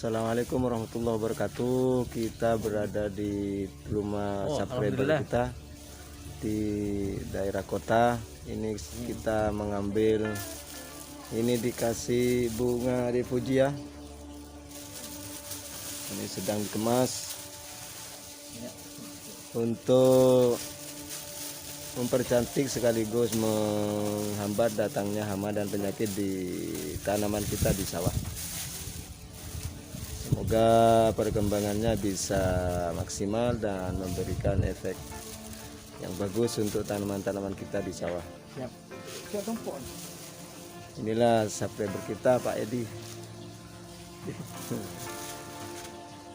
Assalamualaikum warahmatullahi wabarakatuh. Kita berada di rumah subscriber kita di daerah kota. Ini kita mengambil, ini dikasih bunga refugia. Ini sedang dikemas untuk mempercantik sekaligus menghambat datangnya hama dan penyakit di tanaman kita di sawah. Semoga perkembangannya bisa maksimal dan memberikan efek yang bagus untuk tanaman-tanaman kita di sawah. Inilah subscriber kita, Pak Edi.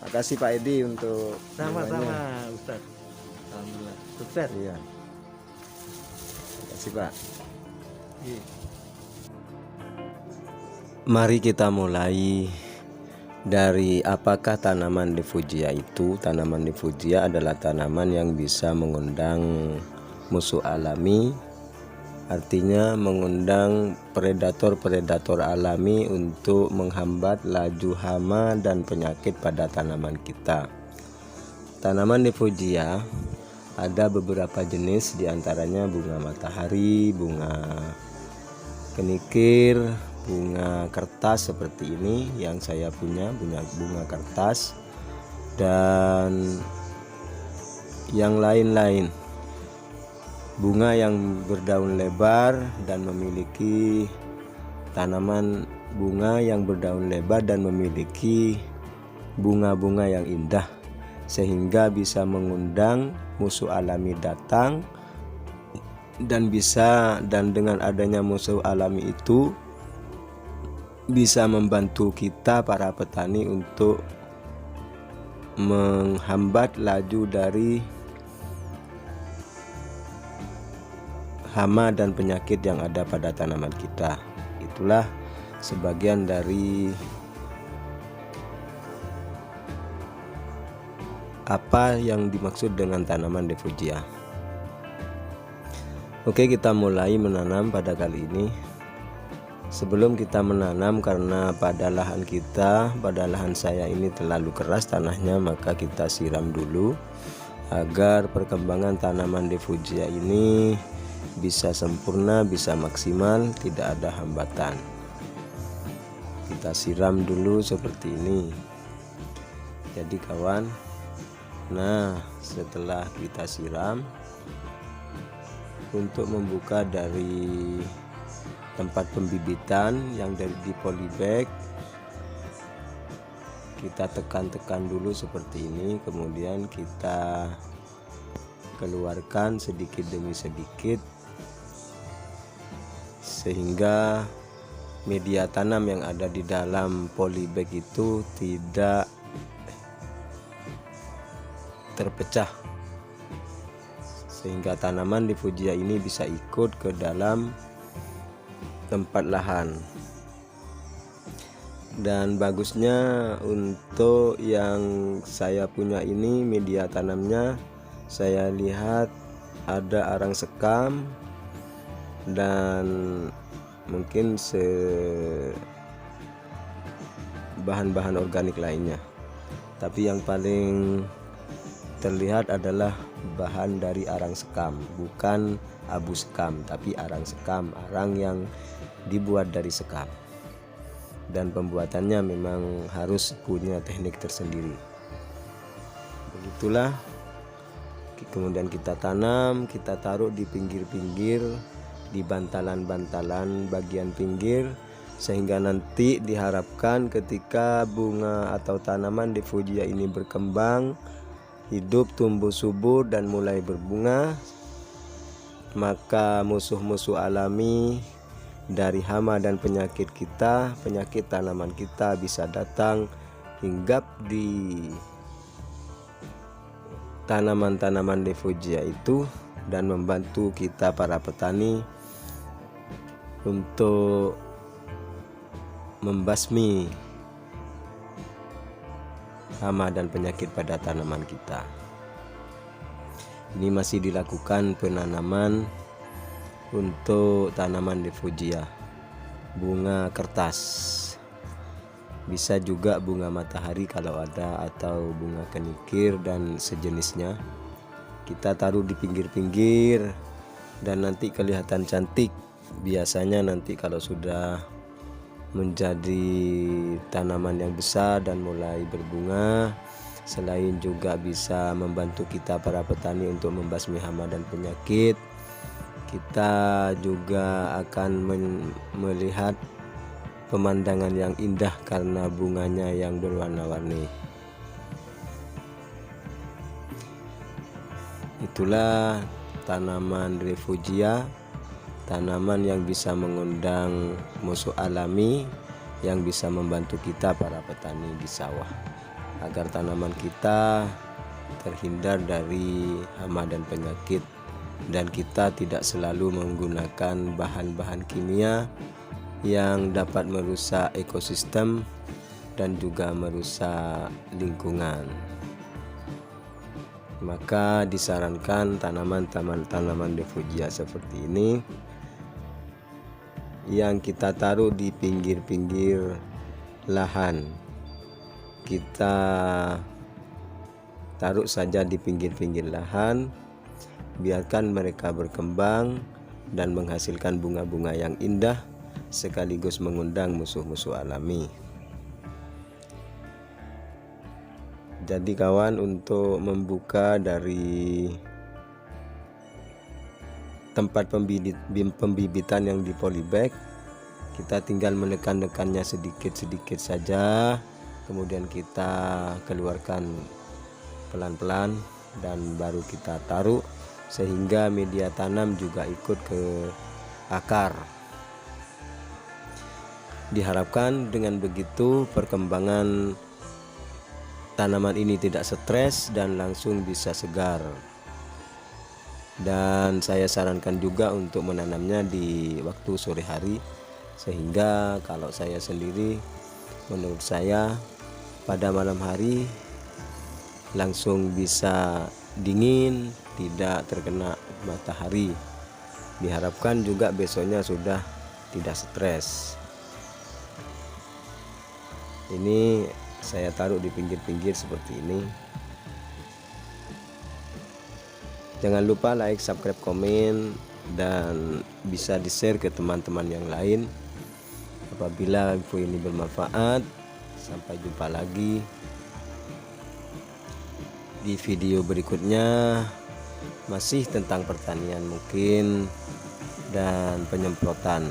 Makasih Pak Edi untuk sama-sama Ustaz. Alhamdulillah. Sukses. Iya. Makasih Pak. Iya. Mari kita mulai dari apakah tanaman refugia itu. Tanaman refugia adalah tanaman yang bisa mengundang musuh alami, artinya mengundang predator-predator alami untuk menghambat laju hama dan penyakit pada tanaman kita. Tanaman refugia ada beberapa jenis, diantaranya bunga matahari, bunga kenikir, bunga kertas seperti ini yang saya punya, bunga kertas, dan yang lain-lain. Bunga yang berdaun lebar dan memiliki tanaman bunga yang berdaun lebar dan memiliki bunga-bunga yang indah sehingga bisa mengundang musuh alami datang, dan dengan adanya musuh alami itu bisa membantu kita para petani untuk menghambat laju dari hama dan penyakit yang ada pada tanaman kita. Itulah sebagian dari apa yang dimaksud dengan tanaman refugia. Oke, kita mulai menanam pada kali ini. Sebelum kita menanam, karena pada lahan saya ini terlalu keras tanahnya, maka kita siram dulu agar perkembangan tanaman refugia ini bisa sempurna, bisa maksimal, tidak ada hambatan. Kita siram dulu seperti ini. Jadi kawan, nah setelah kita siram, untuk membuka dari tempat pembibitan yang dari di polybag, kita tekan-tekan dulu seperti ini, kemudian kita keluarkan sedikit demi sedikit sehingga media tanam yang ada di dalam polybag itu tidak terpecah, sehingga tanaman refugia ini bisa ikut ke dalam tempat lahan. Dan bagusnya untuk yang saya punya ini, media tanamnya saya lihat ada arang sekam dan mungkin bahan-bahan organik lainnya, tapi yang paling terlihat adalah bahan dari arang sekam, bukan abu sekam, tapi arang sekam, arang yang dibuat dari sekam, dan pembuatannya memang harus punya teknik tersendiri. Begitulah. Kemudian kita tanam, kita taruh di pinggir-pinggir, di bantalan-bantalan bagian pinggir, sehingga nanti diharapkan ketika bunga atau tanaman refugia ini berkembang, hidup, tumbuh subur dan mulai berbunga, maka musuh-musuh alami dari hama dan penyakit kita, penyakit tanaman kita bisa datang hinggap di tanaman-tanaman refugia itu dan membantu kita para petani untuk membasmi hama dan penyakit pada tanaman kita. Ini masih dilakukan penanaman untuk tanaman refugia bunga kertas. Bisa juga bunga matahari kalau ada, atau bunga kenikir dan sejenisnya. Kita taruh di pinggir-pinggir dan nanti kelihatan cantik. Biasanya nanti kalau sudah menjadi tanaman yang besar dan mulai berbunga, selain juga bisa membantu kita para petani untuk membasmi hama dan penyakit, kita juga akan melihat pemandangan yang indah karena bunganya yang berwarna-warni. Itulah tanaman refugia, tanaman yang bisa mengundang musuh alami, yang bisa membantu kita para petani di sawah agar tanaman kita terhindar dari hama dan penyakit, dan kita tidak selalu menggunakan bahan-bahan kimia yang dapat merusak ekosistem dan juga merusak lingkungan. Maka disarankan tanaman refugia seperti ini yang kita taruh di pinggir-pinggir lahan. Kita taruh saja di pinggir-pinggir lahan, biarkan mereka berkembang dan menghasilkan bunga-bunga yang indah sekaligus mengundang musuh-musuh alami. Jadi kawan, untuk membuka dari tempat pembibitan yang di polybag, kita tinggal menekan-nekannya sedikit-sedikit saja, kemudian kita keluarkan pelan-pelan dan baru kita taruh sehingga media tanam juga ikut ke akar. Diharapkan dengan begitu perkembangan tanaman ini tidak stres dan langsung bisa segar. Dan saya sarankan juga untuk menanamnya di waktu sore hari, sehingga kalau saya sendiri, menurut saya pada malam hari langsung bisa dingin, tidak terkena matahari. Diharapkan juga besoknya sudah tidak stres. Ini saya taruh di pinggir-pinggir seperti ini. Jangan lupa like, subscribe, komen, dan bisa di-share ke teman-teman yang lain. Apabila info ini bermanfaat, sampai jumpa lagi di video berikutnya, masih tentang pertanian mungkin dan penyemprotan.